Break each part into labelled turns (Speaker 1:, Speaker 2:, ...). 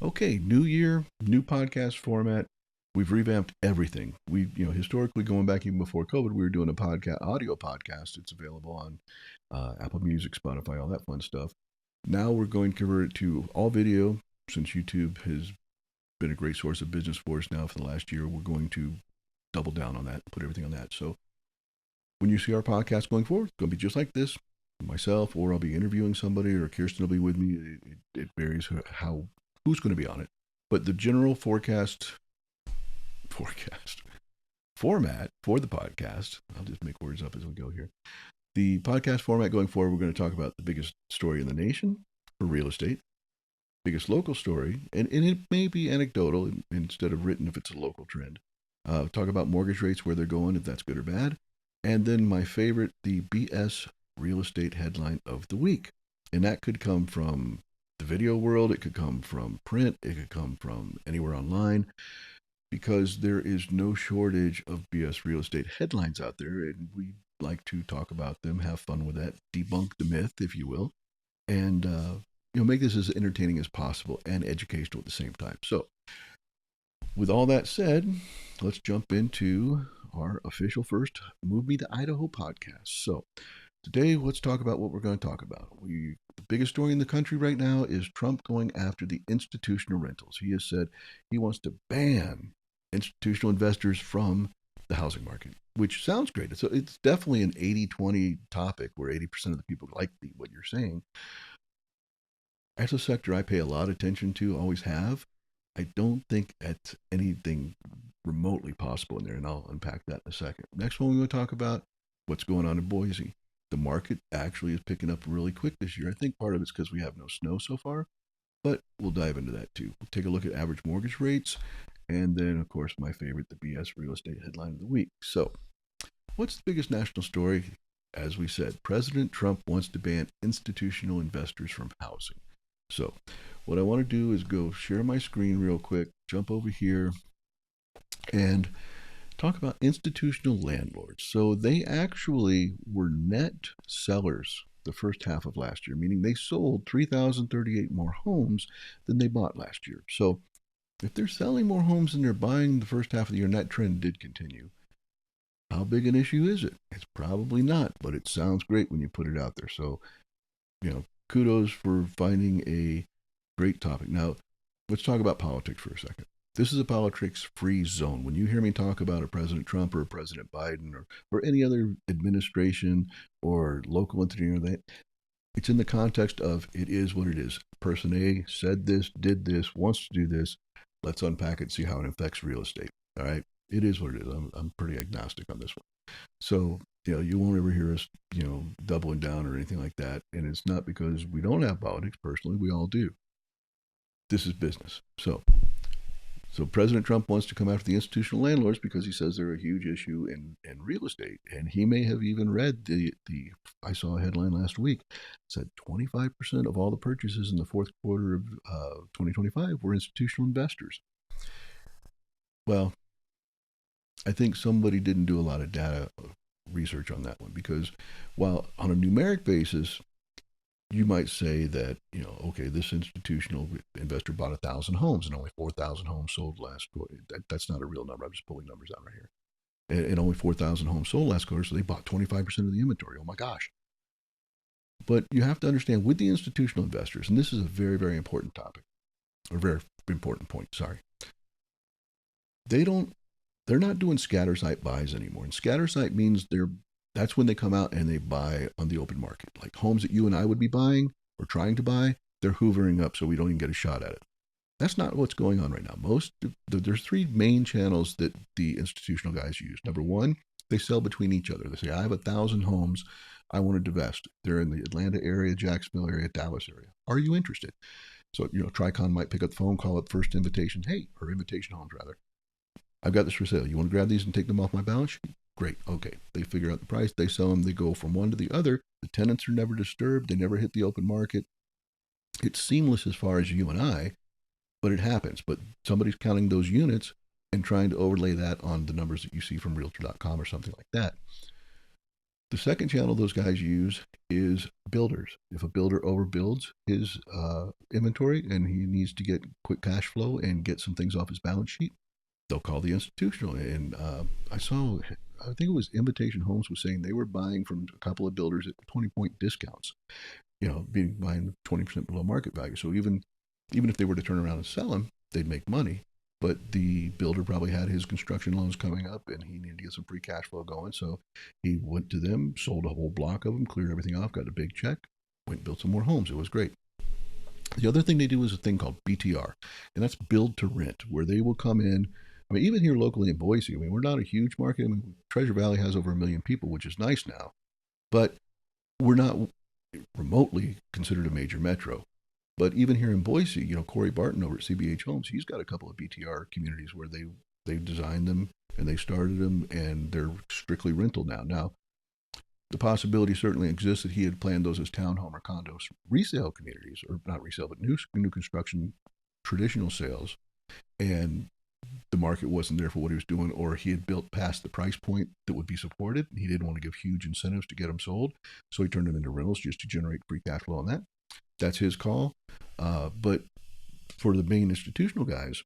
Speaker 1: Okay, new year, new podcast format. We've revamped everything. Historically, going back even before COVID, we were doing a audio podcast. It's available on Apple Music, Spotify, all that fun stuff. Now we're going to convert it to all video. Since YouTube has been a great source of business for us now for the last year, we're going to double down on that, put everything on that. So when you see our podcast going forward, it's going to be just like this. Myself, or I'll be interviewing somebody, or Kirsten will be with me. It varies who's going to be on it. But the general forecast format for the podcast, I'll just make words up as we go here. The podcast format going forward, we're going to talk about the biggest story in the nation for real estate, biggest local story, and it may be anecdotal instead of written if it's a local trend. Talk about mortgage rates, where they're going, if that's good or bad. And then my favorite, the BS real estate headline of the week. And that could come from the video world, it could come from print, it could come from anywhere online, because there is no shortage of BS real estate headlines out there, and we like to talk about them, have fun with that, debunk the myth, if you will, and make this as entertaining as possible and educational at the same time. So, with all that said, let's jump into our official first Move Me to Idaho podcast. So, today, let's talk about what we're going to talk about. The biggest story in the country right now is Trump going after the institutional rentals. He has said he wants to ban institutional investors from the housing market, which sounds great. It's definitely an 80-20 topic where 80% of the people like what you're saying. As a sector I pay a lot of attention to, always have. I don't think it's anything remotely possible in there, and I'll unpack that in a second. Next one, we're going to talk about what's going on in Boise. The market actually is picking up really quick this year. I think part of it's because we have no snow so far, but we'll dive into that too. We'll take a look at average mortgage rates, and then, of course, my favorite, the BS real estate headline of the week. So, what's the biggest national story? As we said, President Trump wants to ban institutional investors from housing. So, what I want to do is go share my screen real quick, jump over here, and talk about institutional landlords. So they actually were net sellers the first half of last year, meaning they sold 3,038 more homes than they bought last year. So if they're selling more homes than they're buying the first half of the year, and that trend did continue, how big an issue is it? It's probably not, but it sounds great when you put it out there. So, kudos for finding a great topic. Now, let's talk about politics for a second. This is a politics-free zone. When you hear me talk about a President Trump or a President Biden or any other administration or local entity or that, it's in the context of it is what it is. Person A said this, did this, wants to do this. Let's unpack it, see how it affects real estate. All right? It is what it is. I'm pretty agnostic on this one. So, you won't ever hear us, doubling down or anything like that. And it's not because we don't have politics personally. We all do. This is business. So President Trump wants to come after the institutional landlords because he says they're a huge issue in real estate. And he may have even read I saw a headline last week, said 25% of all the purchases in the fourth quarter of 2025 were institutional investors. Well, I think somebody didn't do a lot of data research on that one, because while on a numeric basis, you might say that, okay, this institutional investor bought 1,000 homes and only 4,000 homes sold last quarter. That's not a real number. I'm just pulling numbers out right here. And only 4,000 homes sold last quarter, so they bought 25% of the inventory. Oh my gosh. But you have to understand, with the institutional investors, and this is a very, very important topic, or very important point, sorry. They're not doing scatter site buys anymore. And scatter site means that's when they come out and they buy on the open market. Like homes that you and I would be buying or trying to buy, they're hoovering up so we don't even get a shot at it. That's not what's going on right now. There's three main channels that the institutional guys use. Number one, they sell between each other. They say, I have 1,000 homes I want to divest. They're in the Atlanta area, Jacksonville area, Dallas area. Are you interested? So, Tricon might pick up the phone, call up First Invitation. Hey, or Invitation Homes rather. I've got this for sale. You want to grab these and take them off my balance sheet? Great. Okay. They figure out the price. They sell them. They go from one to the other. The tenants are never disturbed. They never hit the open market. It's seamless as far as you and I, but it happens. But somebody's counting those units and trying to overlay that on the numbers that you see from Realtor.com or something like that. The second channel those guys use is builders. If a builder overbuilds his inventory and he needs to get quick cash flow and get some things off his balance sheet, they'll call the institutional. And I think it was Invitation Homes was saying they were buying from a couple of builders at 20-point discounts, being buying 20% below market value. So even if they were to turn around and sell them, they'd make money. But the builder probably had his construction loans coming up and he needed to get some free cash flow going. So he went to them, sold a whole block of them, cleared everything off, got a big check, went and built some more homes. It was great. The other thing they do is a thing called BTR, and that's build to rent, where they will come in. I mean, even here locally in Boise, I mean, we're not a huge market. I mean, Treasure Valley has over 1 million people, which is nice now, but we're not remotely considered a major metro. But even here in Boise, Corey Barton over at CBH Homes, he's got a couple of BTR communities where they designed them and they started them, and they're strictly rental now. Now, the possibility certainly exists that he had planned those as townhome or condos resale communities, or not resale, but new construction traditional sales, and the market wasn't there for what he was doing, or he had built past the price point that would be supported. He didn't want to give huge incentives to get them sold, so he turned them into rentals just to generate free cash flow on that. That's his call. But for the main institutional guys,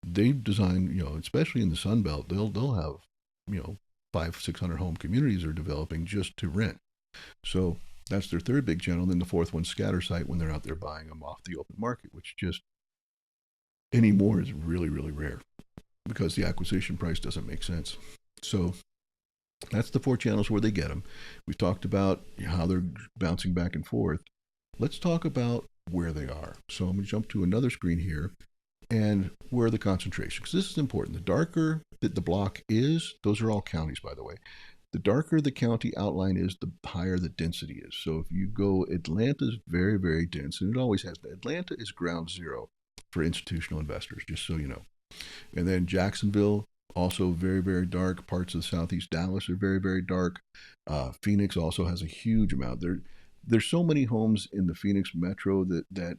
Speaker 1: they've designed, especially in the Sun Belt, they'll have, 500-600 home communities are developing just to rent. So that's their third big channel. And then the fourth one's scatter site, when they're out there buying them off the open market, which just anymore is really, really rare because the acquisition price doesn't make sense. So that's the 4 channels where they get them. We've talked about how they're bouncing back and forth. Let's talk about where they are. So I'm going to jump to another screen here and where the concentration, because this is important. The darker that the block is, those are all counties, by the way. The darker the county outline is, the higher the density is. So if you go, Atlanta's very, very dense, and it always has been. Atlanta is ground zero for institutional investors, just so you know. And then Jacksonville, also very, very dark. Parts of the southeast Dallas are very, very dark. Phoenix also has a huge amount. There's so many homes in the Phoenix metro that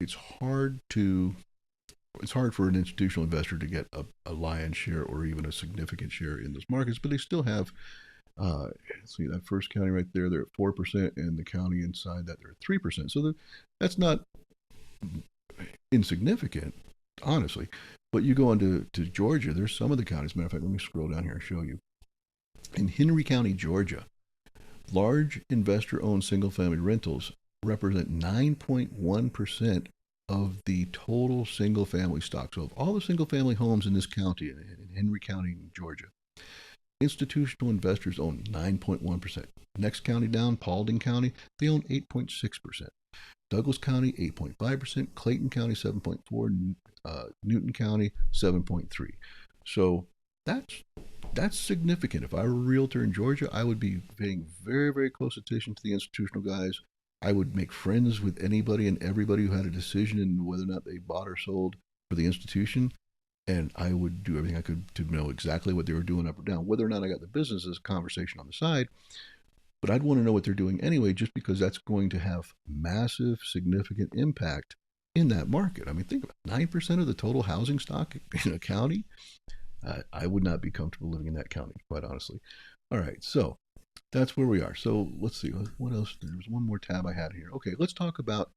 Speaker 1: it's hard for an institutional investor to get a lion's share or even a significant share in those markets, but they still have, see that first county right there, they're at 4%, and the county inside that, they're at 3%. So that's not insignificant, honestly. But you go into Georgia, there's some of the counties. Matter of fact, let me scroll down here and show you. In Henry County, Georgia, large investor-owned single-family rentals represent 9.1% of the total single-family stock. So of all the single-family homes in this county, in Henry County, Georgia, institutional investors own 9.1%. Next county down, Paulding County, they own 8.6%. Douglas County, 8.5%. Clayton County, 7.4%. Newton County, 7.3%. So that's significant. If I were a realtor in Georgia, I would be paying very, very close attention to the institutional guys. I would make friends with anybody and everybody who had a decision in whether or not they bought or sold for the institution. And I would do everything I could to know exactly what they were doing up or down. Whether or not I got the business is a conversation on the side. But I'd want to know what they're doing anyway, just because that's going to have massive, significant impact in that market. I mean, think about 9% of the total housing stock in a county. I would not be comfortable living in that county, quite honestly. All right, so that's where we are. So let's see, what else? There was one more tab I had here. Okay, let's talk about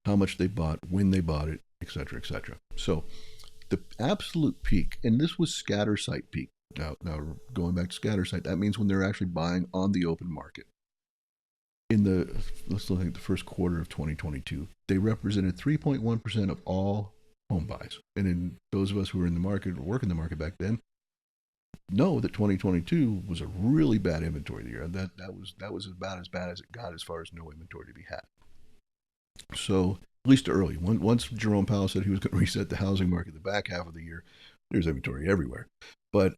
Speaker 1: how much they bought, when they bought it, et cetera, et cetera. So the absolute peak, and this was scatter site peak. Now going back to scatter site, that means when they're actually buying on the open market. Let's look at the first quarter of 2022, they represented 3.1% of all home buys. And in those of us who were in the market or working the market back then, know that 2022 was a really bad inventory year. That was about as bad as it got as far as no inventory to be had. So at least early, once Jerome Powell said he was going to reset the housing market the back half of the year, there's inventory everywhere. But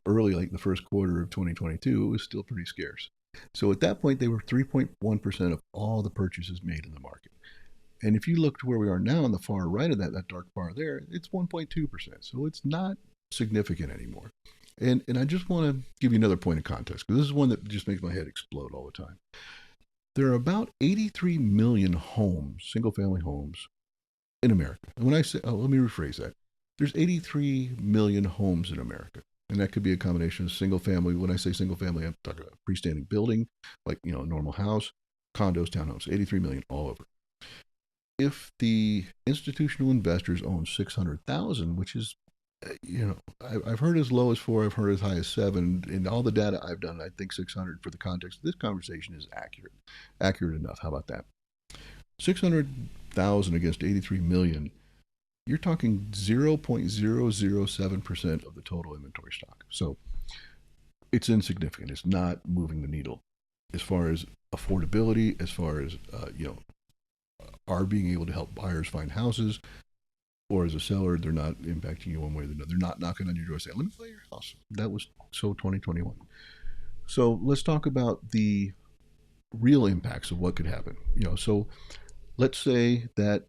Speaker 1: early, like the first quarter of 2022, it was still pretty scarce. So at that point, they were 3.1% of all the purchases made in the market. And if you look to where we are now on the far right of that dark bar there, it's 1.2%. So it's not significant anymore. And I just want to give you another point of context, because this is one that just makes my head explode all the time. There are about 83 million homes, single-family homes, in America. And when I say, let me rephrase that. There's 83 million homes in America. And that could be a combination of single family. When I say single family, I'm talking about freestanding building, like, a normal house, condos, townhomes, 83 million all over. If the institutional investors own 600,000, which is, I've heard as low as 4, I've heard as high as 7. In all the data I've done, I think 600 for the context of this conversation is accurate enough. How about that? 600,000 against 83 million. You're talking 0.007% of the total inventory stock. So it's insignificant. It's not moving the needle as far as affordability, as far as, are being able to help buyers find houses, or as a seller, they're not impacting you one way or the other. They're not knocking on your door saying, let me buy your house. That was so 2021. So let's talk about the real impacts of what could happen. So let's say that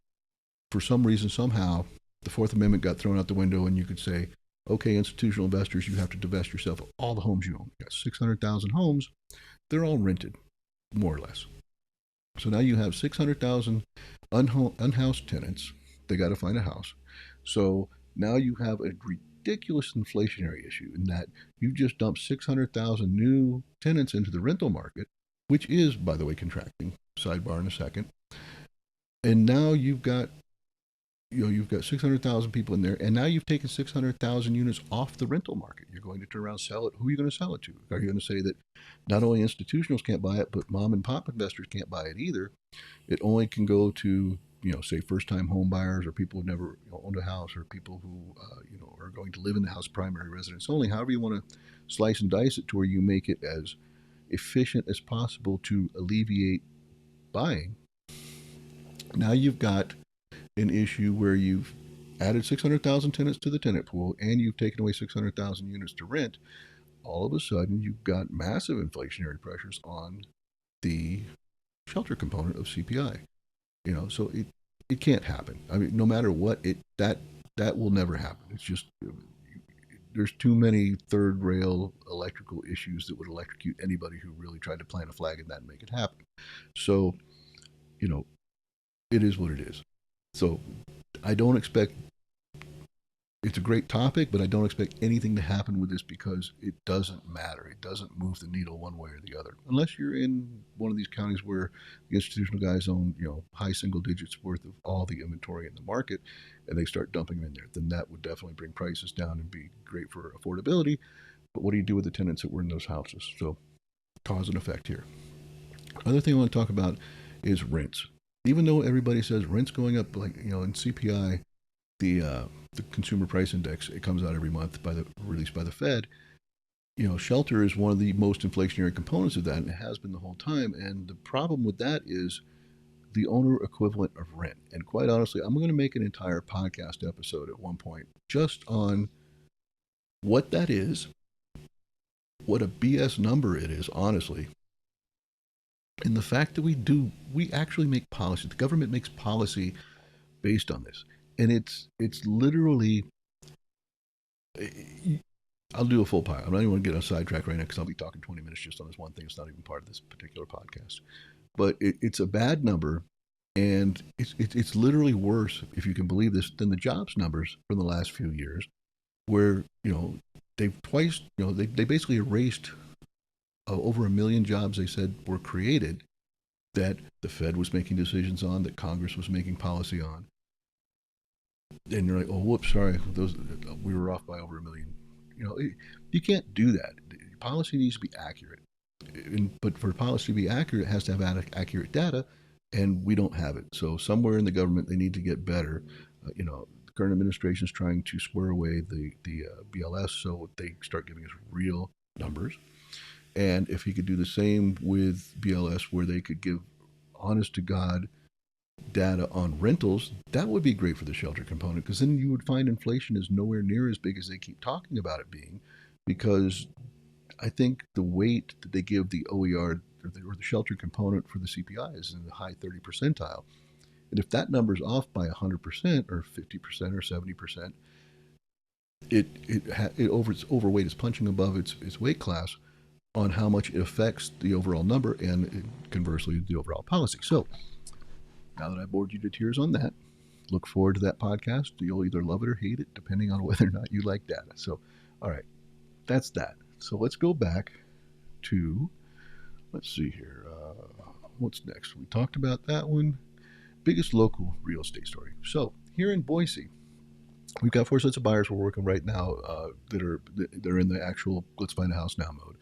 Speaker 1: for some reason, somehow, the Fourth Amendment got thrown out the window, and you could say, okay, institutional investors, you have to divest yourself of all the homes you own. You got 600,000 homes. They're all rented, more or less. So now you have 600,000 unhoused tenants. They got to find a house. So now you have a ridiculous inflationary issue in that you just dumped 600,000 new tenants into the rental market, which is, by the way, contracting. Sidebar in a second. And now you've got 600,000 people in there, and now you've taken 600,000 units off the rental market. You're going to turn around and sell it. Who are you going to sell it to? Are you going to say that not only institutionals can't buy it, but mom and pop investors can't buy it either? It only can go to, say first-time home buyers, or people who've never owned a house, or people who are going to live in the house, primary residence only. However you want to slice and dice it to where you make it as efficient as possible to alleviate buying. Now you've got an issue where you've added 600,000 tenants to the tenant pool, and you've taken away 600,000 units to rent. All of a sudden, you've got massive inflationary pressures on the shelter component of CPI. So it can't happen. I mean, no matter what, that will never happen. It's just, there's too many third rail electrical issues that would electrocute anybody who really tried to plant a flag in that and make it happen. So, it is what it is. So I don't expect, it's a great topic, but I don't expect anything to happen with this because it doesn't matter. It doesn't move the needle one way or the other. Unless you're in one of these counties where the institutional guys own, high single digits worth of all the inventory in the market, and they start dumping them in there, then that would definitely bring prices down and be great for affordability. But what do you do with the tenants that were in those houses? So cause and effect here. Other thing I want to talk about is rents. Even though everybody says rent's going up, like, in CPI, the consumer price index, it comes out every month released by the Fed. Shelter is one of the most inflationary components of that, and it has been the whole time. And the problem with that is the owner equivalent of rent. And quite honestly, I'm going to make an entire podcast episode at one point just on what that is, what a BS number it is, honestly. And the fact that we actually make policy. The government makes policy based on this. And it's literally, I'll do a full pile. I'm not even going to get on a sidetrack right now because I'll be talking 20 minutes just on this one thing. It's not even part of this particular podcast. But it's a bad number, and it's literally worse, if you can believe this, than the jobs numbers from the last few years, where, they've twice, they basically erased over 1 million jobs they said were created that the Fed was making decisions on, that Congress was making policy on. And you're like, oh, whoops, sorry, we were off by over 1 million. You can't do that. Policy needs to be accurate. But for policy to be accurate, it has to have accurate data, and we don't have it. So somewhere in the government, they need to get better. The current administration is trying to square away the BLS so they start giving us real numbers. And if he could do the same with BLS, where they could give honest to God data on rentals, that would be great for the shelter component, because then you would find inflation is nowhere near as big as they keep talking about it being, because I think the weight that they give the OER or the shelter component for the CPI is in the high 30 percentile. And if that number is off by 100% or 50% or 70%, its overweight is punching above its weight class on how much it affects the overall number and conversely the overall policy. So now that I bored you to tears on that, look forward to that podcast. You'll either love it or hate it, depending on whether or not you like data. So, all right. that's that. So let's go back to, let's see here. What's next? We talked about that one. Biggest local real estate story. So here in Boise, we've got 4 sets of buyers we're working right now they're in the actual let's find a house now mode.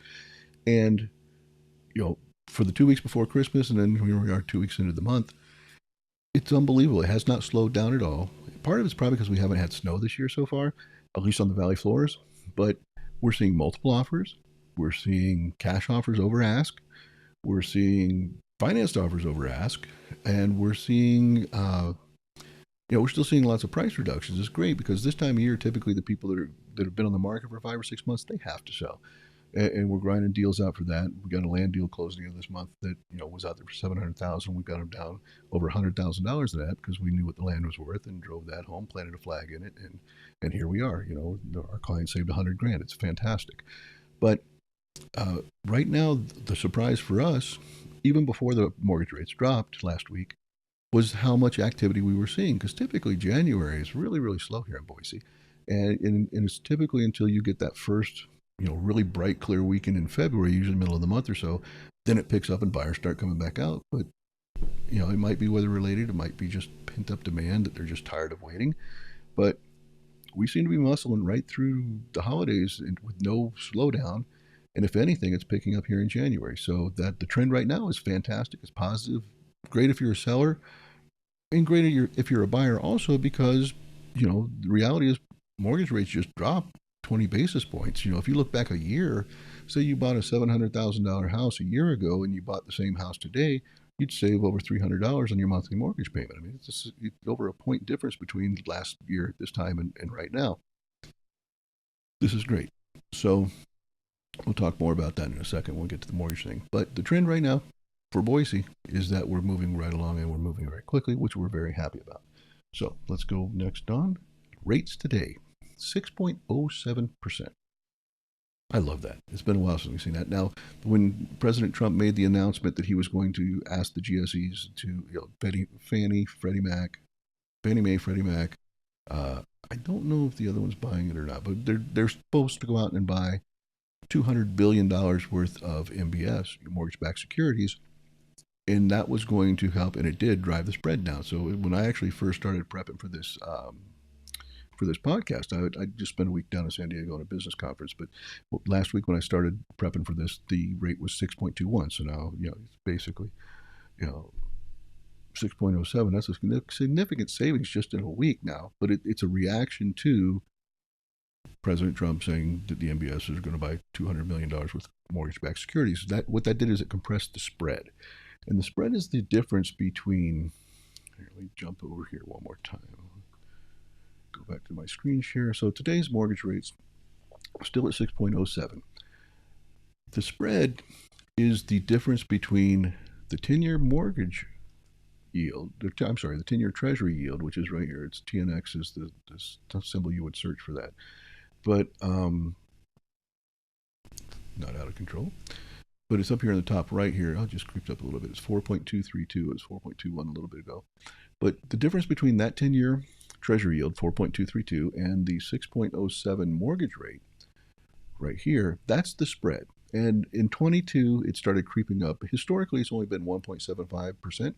Speaker 1: And for the 2 weeks before Christmas, and then here we are 2 weeks into the month, it's unbelievable. It has not slowed down at all. Part of it's probably because we haven't had snow this year so far, at least on the valley floors. But we're seeing multiple offers. We're seeing cash offers over ask. We're seeing financed offers over ask, and we're seeing we're still seeing lots of price reductions. It's great because this time of year, typically the people that have been on the market for 5 or 6 months, they have to sell, and we're grinding deals out for that. We got a land deal closing in this month that was out there for $700,000. We got them down over $100,000 of that because we knew what the land was worth and drove that home, planted a flag in it, and here we are. Our client saved $100,000. It's fantastic, but right now the surprise for us, even before the mortgage rates dropped last week, was how much activity we were seeing. Because typically January is really, really slow here in Boise. And it's typically until you get that first, really bright, clear weekend in February, usually the middle of the month or so, then it picks up and buyers start coming back out. But, it might be weather related. It might be just pent up demand that they're just tired of waiting. But we seem to be muscling right through the holidays with no slowdown. And if anything, it's picking up here in January. So that the trend right now is fantastic. It's positive. Great if you're a seller, and great if you're a buyer also, because the reality is mortgage rates just dropped 20 basis points. If you look back a year, say you bought a $700,000 house a year ago and you bought the same house today, you'd save over $300 on your monthly mortgage payment. I mean, it's over a point difference between last year at this time and right now. This is great. So we'll talk more about that in a second. We'll get to the mortgage thing. But the trend right now for Boise is that we're moving right along, and we're moving very quickly, which we're very happy about. So let's go next on. Rates today, 6.07%. I love that. It's been a while since we've seen that. Now, when President Trump made the announcement that he was going to ask the GSEs to, Fannie, Freddie Mac, Fannie Mae, Freddie Mac, I don't know if the other one's buying it or not, but they're supposed to go out and buy $200 billion worth of MBS, mortgage-backed securities, and that was going to help, and it did drive the spread down. So when I actually first started prepping for this podcast, I just spent a week down in San Diego on a business conference. But last week when I started prepping for this, the rate was 6.21. So now it's basically 6.07. That's a significant savings just in a week now. But it's a reaction to President Trump saying that the MBS is going to buy $200 million worth of mortgage-backed securities. What that did is it compressed the spread. And the spread is the difference between, let me jump over here one more time. Go back to my screen share. So today's mortgage rates are still at 6.07. The spread is the difference between the 10-year mortgage yield, the 10-year treasury yield, which is right here. It's TNX is the symbol you would search for that. But not out of control. But it's up here in the top right here. I'll just creeped up a little bit. It's 4.232. It was 4.21 a little bit ago. But the difference between that 10-year treasury yield, 4.232, and the 6.07 mortgage rate right here, that's the spread. And in 22, it started creeping up. Historically, it's only been 1.75%.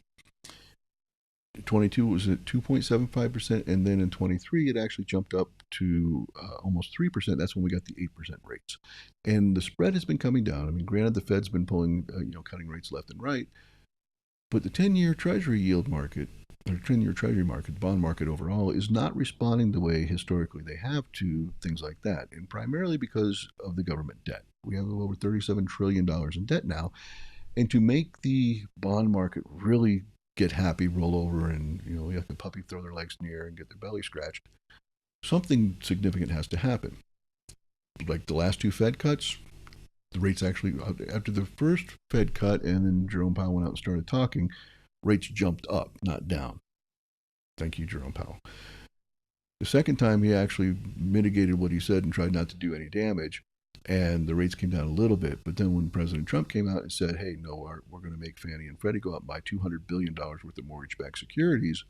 Speaker 1: 22 was at 2.75%, and then in 23 it actually jumped up to almost 3%. That's when we got the 8% rates, and the spread has been coming down. I mean, granted, the Fed's been pulling cutting rates left and right, but the 10-year treasury yield market, or 10-year treasury market, bond market overall, is not responding the way historically they have to things like that, and primarily because of the government debt. We have over $37 trillion in debt now, and to make the bond market really get happy, roll over, and let the puppy throw their legs in the air and get their belly scratched, something significant has to happen. Like the last 2 Fed cuts, the rates actually, after the first Fed cut and then Jerome Powell went out and started talking, rates jumped up, not down. Thank you, Jerome Powell. The second time he actually mitigated what he said and tried not to do any damage, and the rates came down a little bit. But then when President Trump came out and said, hey, no, we're going to make Fannie and Freddie go out and buy $200 billion worth of mortgage-backed securities,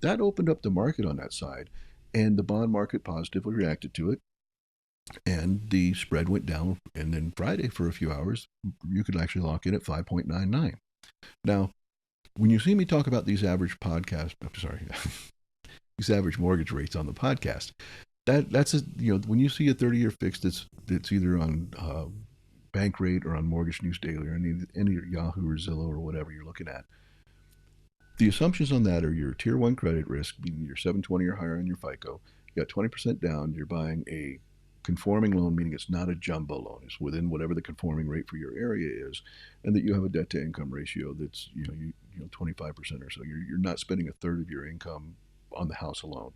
Speaker 1: that opened up the market on that side, and the bond market positively reacted to it. And the spread went down. And then Friday, for a few hours, you could actually lock in at 5.99. Now, when you see me talk about these average these average mortgage rates on the podcast, that's when you see a 30-year fix that's either on Bank Rate or on Mortgage News Daily or any Yahoo or Zillow or whatever you're looking at. The assumptions on that are your tier 1 credit risk, meaning you're 720 or higher on your FICO. You got 20% down. You're buying a conforming loan, meaning it's not a jumbo loan. It's within whatever the conforming rate for your area is, and that you have a debt to income ratio that's 25% or so. You're not spending a third of your income on the house alone.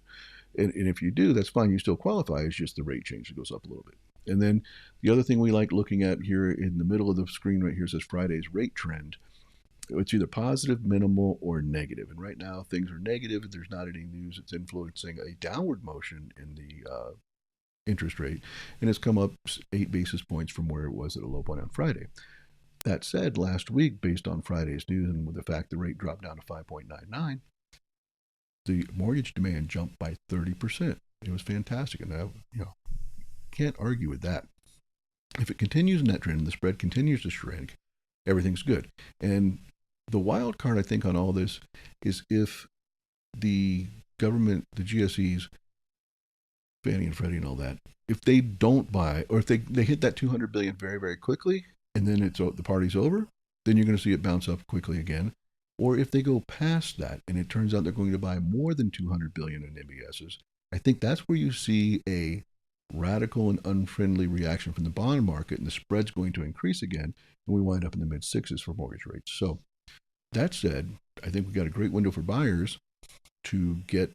Speaker 1: And if you do, that's fine. You still qualify. It's just the rate change that goes up a little bit. And then the other thing we like looking at here in the middle of the screen right here says Friday's rate trend. It's either positive, minimal, or negative. And right now things are negative. There's not any news that's influencing a downward motion in the interest rate. And it's come up 8 basis points from where it was at a low point on Friday. That said, last week, based on Friday's news and with the fact the rate dropped down to 5.99, the mortgage demand jumped by 30%. It was fantastic. And I can't argue with that. If it continues in that trend and the spread continues to shrink, everything's good. And the wild card, I think, on all this is if the government, the GSEs, Fannie and Freddie and all that, if they don't buy, or if they hit that $200 billion very, very quickly, and then the party's over, then you're going to see it bounce up quickly again. Or if they go past that and it turns out they're going to buy more than $200 billion in MBSs, I think that's where you see a radical and unfriendly reaction from the bond market, and the spread's going to increase again, and we wind up in the mid sixes for mortgage rates. So that said, I think we got a great window for buyers to get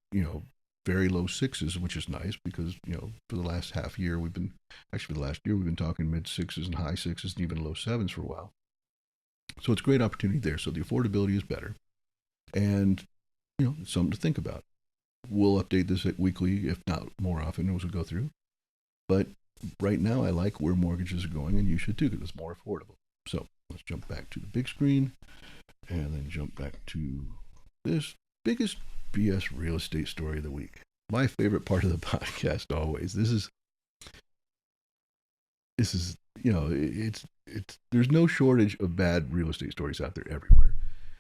Speaker 1: very low sixes, which is nice because for the last half year for the last year we've been talking mid sixes and high sixes and even low sevens for a while. So it's a great opportunity there. So the affordability is better, and it's something to think about. We'll update this weekly, if not more often, as we go through. But right now, I like where mortgages are going, and you should too, because it's more affordable. So let's jump back to the big screen, and then jump back to this biggest BS real estate story of the week. My favorite part of the podcast always. This is it's there's no shortage of bad real estate stories out there everywhere.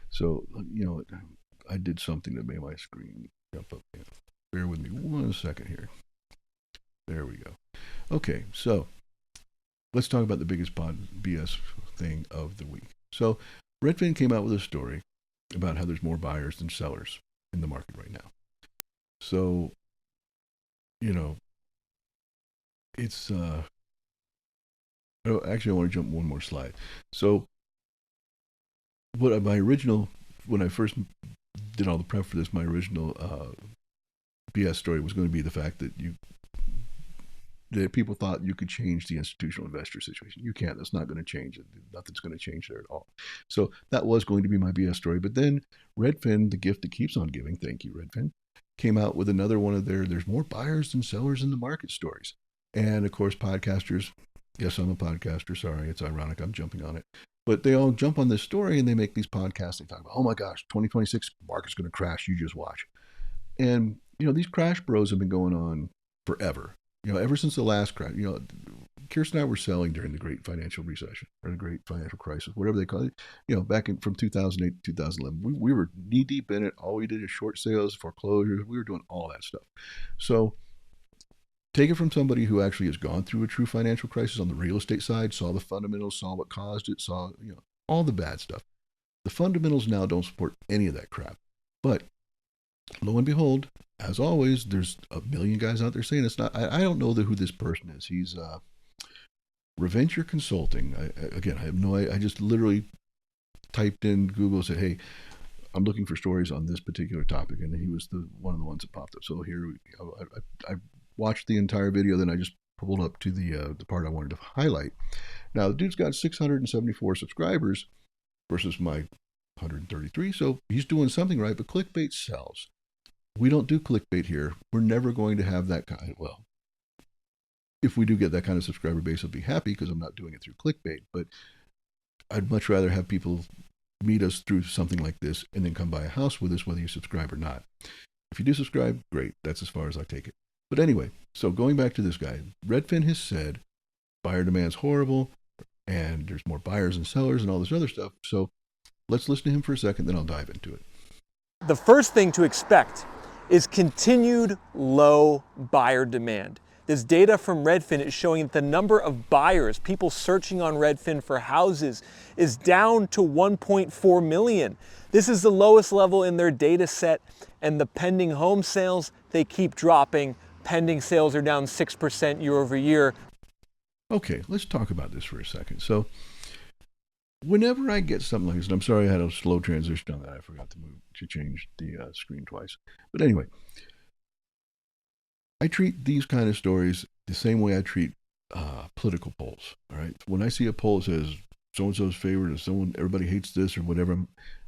Speaker 1: So I did something that made my screen jump up. Bear with me 1 second here. There we go. Okay, so let's talk about the biggest BS thing of the week. So Redfin came out with a story about how there's more buyers than sellers in the market right now. So, it's actually, I want to jump one more slide. So when I first did all the prep for this, my original BS story was going to be the fact that people thought you could change the institutional investor situation. You can't. That's not going to change it. Nothing's going to change there at all. So that was going to be my BS story. But then Redfin, the gift that keeps on giving, thank you, Redfin, came out with another one of there's more buyers than sellers in the market stories. And of course, podcasters, yes, I'm a podcaster. Sorry, it's ironic I'm jumping on it. But they all jump on this story and they make these podcasts. They talk about, oh my gosh, 2026 market's going to crash. You just watch. And, these crash bros have been going on forever. Ever since the last crash, Kirsten and I were selling during the great financial recession or the great financial crisis, whatever they call it, back from 2008 to 2011. We were knee deep in it. All we did is short sales, foreclosures. We were doing all that stuff. So take it from somebody who actually has gone through a true financial crisis on the real estate side, saw the fundamentals, saw what caused it, saw, all the bad stuff. The fundamentals now don't support any of that crap. But lo and behold, as always, there's a million guys out there saying it's not. I don't know who this person is. He's Reventure Consulting. I have no idea. I just literally typed in Google and said, hey, I'm looking for stories on this particular topic. And he was one of the ones that popped up. So here I watched the entire video. Then I just pulled up to the part I wanted to highlight. Now, the dude's got 674 subscribers versus my 133. So he's doing something right, but clickbait sells. We don't do clickbait here. We're never going to have that kind. Well, if we do get that kind of subscriber base, I'll be happy because I'm not doing it through clickbait. But I'd much rather have people meet us through something like this and then come buy a house with us, whether you subscribe or not. If you do subscribe, great. That's as far as I take it. But anyway, So going back to this guy, Redfin has said buyer demand's horrible and there's more buyers and sellers and all this other stuff. So let's listen to him for a second, then I'll dive into it.
Speaker 2: The first thing to expect is continued low buyer demand. This data from Redfin is showing that the number of buyers, people searching on Redfin for houses, is down to 1.4 million. This is the lowest level in their data set, and the pending home sales, they keep dropping. Pending sales are down 6% year over year.
Speaker 1: Okay, let's talk about this for a second. So whenever I get something like this, and I'm sorry I had a slow transition on that. I forgot to change the screen twice. But anyway, I treat these kind of stories the same way I treat political polls. All right. When I see a poll that says so-and-so's favored or everybody hates this or whatever,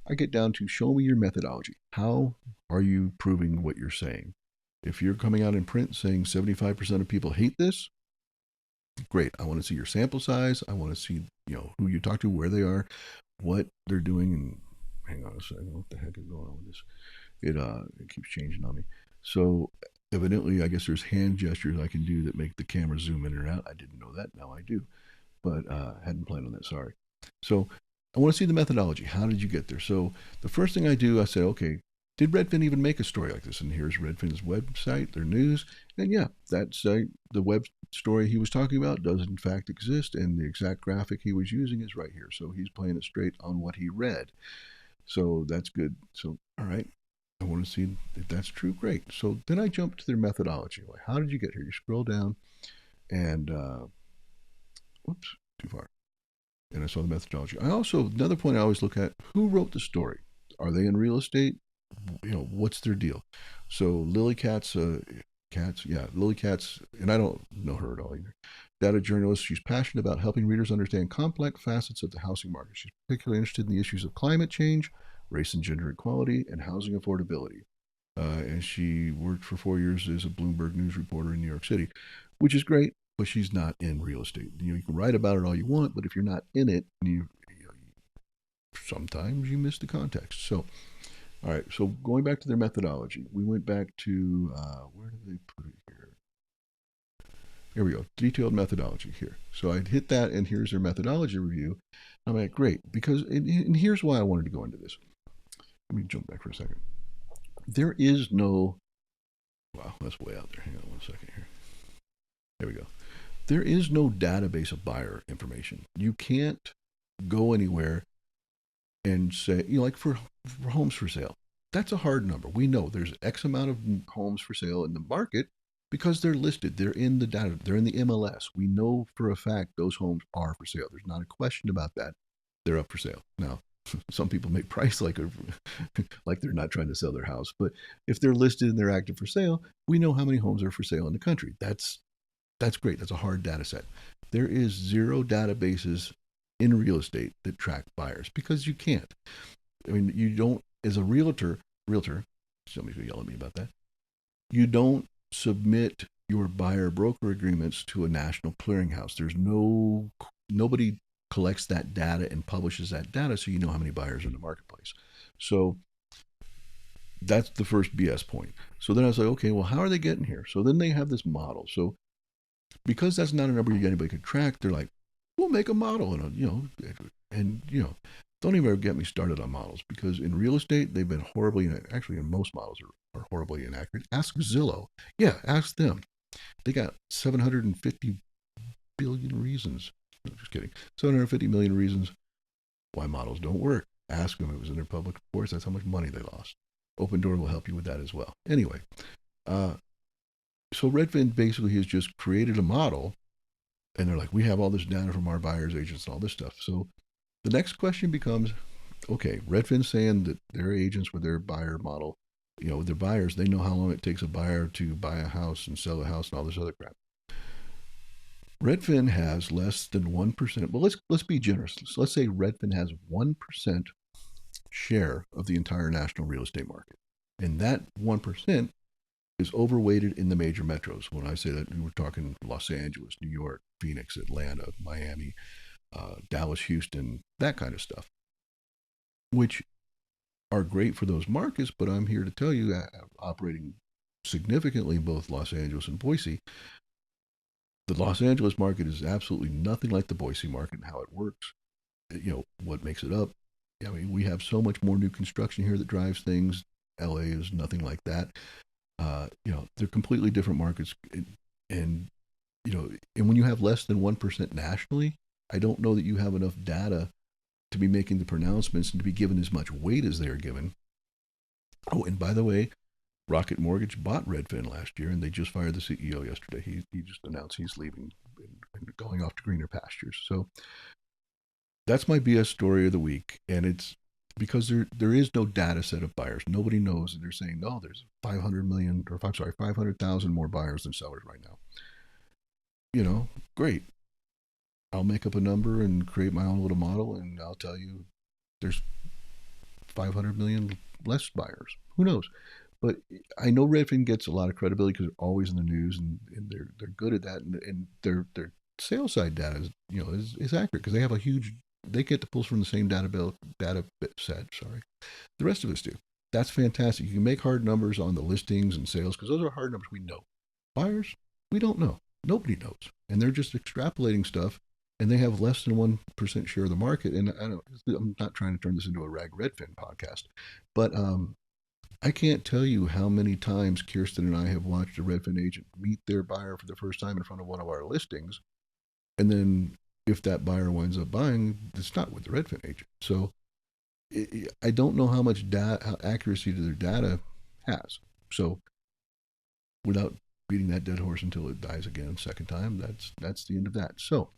Speaker 1: I get down to show me your methodology. How are you proving what you're saying? If you're coming out in print saying 75% of people hate this, great. I want to see your sample size. I want to see, who you talk to, where they are, what they're doing. And hang on a second, what the heck is going on with this? It keeps changing on me. So evidently, I guess there's hand gestures I can do that make the camera zoom in or out. I didn't know that. Now I do, but hadn't planned on that. Sorry. So I want to see the methodology. How did you get there? So the first thing I do, I say, okay, did Redfin even make a story like this? And here's Redfin's website, their news. And yeah, that's the web story he was talking about does in fact exist. And the exact graphic he was using is right here. So he's playing it straight on what he read. So that's good. So, all right. I want to see if that's true. Great. So then I jump to their methodology. Like, how did you get here? You scroll down and, whoops, too far. And I saw the methodology. Another point I always look at, who wrote the story? Are they in real estate? What's their deal? So Lily Katz, Lily Katz, and I don't know her at all either. Data journalist, she's passionate about helping readers understand complex facets of the housing market. She's particularly interested in the issues of climate change, race and gender equality, and housing affordability. And she worked for 4 years as a Bloomberg News reporter in New York City, which is great, but she's not in real estate. You can write about it all you want, but if you're not in it, sometimes you miss the context. So, all right, so going back to their methodology, we went back to, where did they put it here? Here we go, detailed methodology here. So I'd hit that, and here's their methodology review. I'm like, great, because, and here's why I wanted to go into this. Let me jump back for a second. There is no, wow, that's way out there. Hang on one second here. There we go. There is no database of buyer information. You can't go anywhere and say, like for homes for sale. That's a hard number. We know there's X amount of homes for sale in the market because they're listed. They're in the data. They're in the MLS. We know for a fact those homes are for sale. There's not a question about that. They're up for sale. Now, some people make price like they're not trying to sell their house. But if they're listed and they're active for sale, we know how many homes are for sale in the country. That's great. That's a hard data set. There is zero databases in real estate that track buyers because you can't. I mean, you don't, as a realtor, somebody's going to yell at me about that. You don't submit your buyer broker agreements to a national clearinghouse. There's nobody collects that data and publishes that data so you know how many buyers are in the marketplace. So that's the first BS point. So then I was like, okay, well, how are they getting here? So then they have this model. So because that's not a number anybody could track, they're like, we'll make a model and don't even ever get me started on models because in real estate, they've been horribly, actually in most models are horribly inaccurate. Ask Zillow. Yeah, ask them. They got 750 billion reasons. No, just kidding. 750 million reasons why models don't work. Ask them. It was in their public reports. That's how much money they lost. Open Door will help you with that as well. Anyway, so Redfin basically has just created a model and they're like, we have all this data from our buyers agents and all this stuff. So the next question becomes, okay, Redfin's saying that their agents with their buyer model, with their buyers, they know how long it takes a buyer to buy a house and sell a house and all this other crap. Redfin has less than 1%. Well, let's be generous. So let's say Redfin has 1% share of the entire national real estate market. And that 1% is overweighted in the major metros. When I say that, we're talking Los Angeles, New York, Phoenix, Atlanta, Miami, Dallas, Houston, that kind of stuff, which are great for those markets. But I'm here to tell you, operating significantly in both Los Angeles and Boise. The Los Angeles market is absolutely nothing like the Boise market and how it works. What makes it up. I mean, we have so much more new construction here that drives things. LA is nothing like that. They're completely different markets. And when you have less than 1% nationally, I don't know that you have enough data to be making the pronouncements and to be given as much weight as they are given. Oh, and by the way, Rocket Mortgage bought Redfin last year, and they just fired the CEO yesterday. He just announced he's leaving and going off to greener pastures. So that's my BS story of the week, and it's because there is no data set of buyers. Nobody knows, and they're saying, no, there's 500,000 more buyers than sellers right now. Great. I'll make up a number and create my own little model, and I'll tell you there's 500 million less buyers. Who knows? But I know Redfin gets a lot of credibility because they're always in the news, and they're good at that, and their sales side data is accurate because they get to pull from the same data set. Sorry, the rest of us do. That's fantastic. You can make hard numbers on the listings and sales because those are hard numbers we know. Buyers, we don't know. Nobody knows, and they're just extrapolating stuff, and they have less than 1% share of the market. And I'm not trying to turn this into a Rag Redfin podcast, but I can't tell you how many times Kirsten and I have watched a Redfin agent meet their buyer for the first time in front of one of our listings, and then if that buyer winds up buying, it's not with the Redfin agent. So I don't know how much how accuracy to their data has. So without beating that dead horse until it dies again second time, that's the end of that. So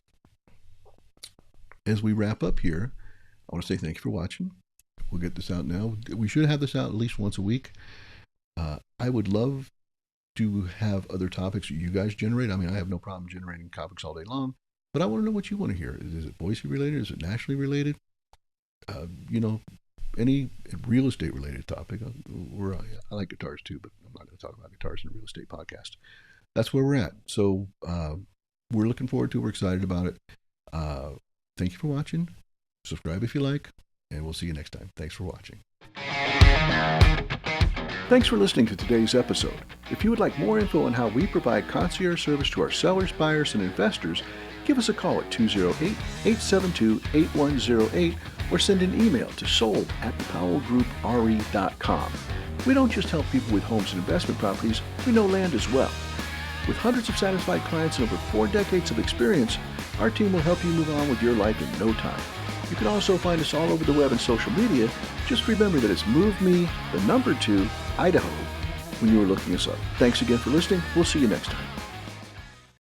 Speaker 1: as we wrap up here, I want to say thank you for watching. We'll get this out now. We should have this out at least once a week. I would love to have other topics that you guys generate. I mean, I have no problem generating topics all day long, but I want to know what you want to hear. Is it Boise related? Is it nationally related? Any real estate related topic. I like guitars too, but I'm not going to talk about guitars in a real estate podcast. That's where we're at. So we're looking forward to it. We're excited about it. Thank you for watching. Subscribe if you like, and we'll see you next time. Thanks for watching. Thanks for listening to today's episode. If you would like more info on how we provide concierge service to our sellers, buyers, and investors, give us a call at 208-872-8108 or send an email to sold@powellgroup.com. We don't just help people with homes and investment properties, we know land as well. With hundreds of satisfied clients and over 4 decades of experience, our team will help you move on with your life in no time. You can also find us all over the web and social media. Just remember that it's MoveMe2Idaho when you are looking us up. Thanks again for listening. We'll see you next time.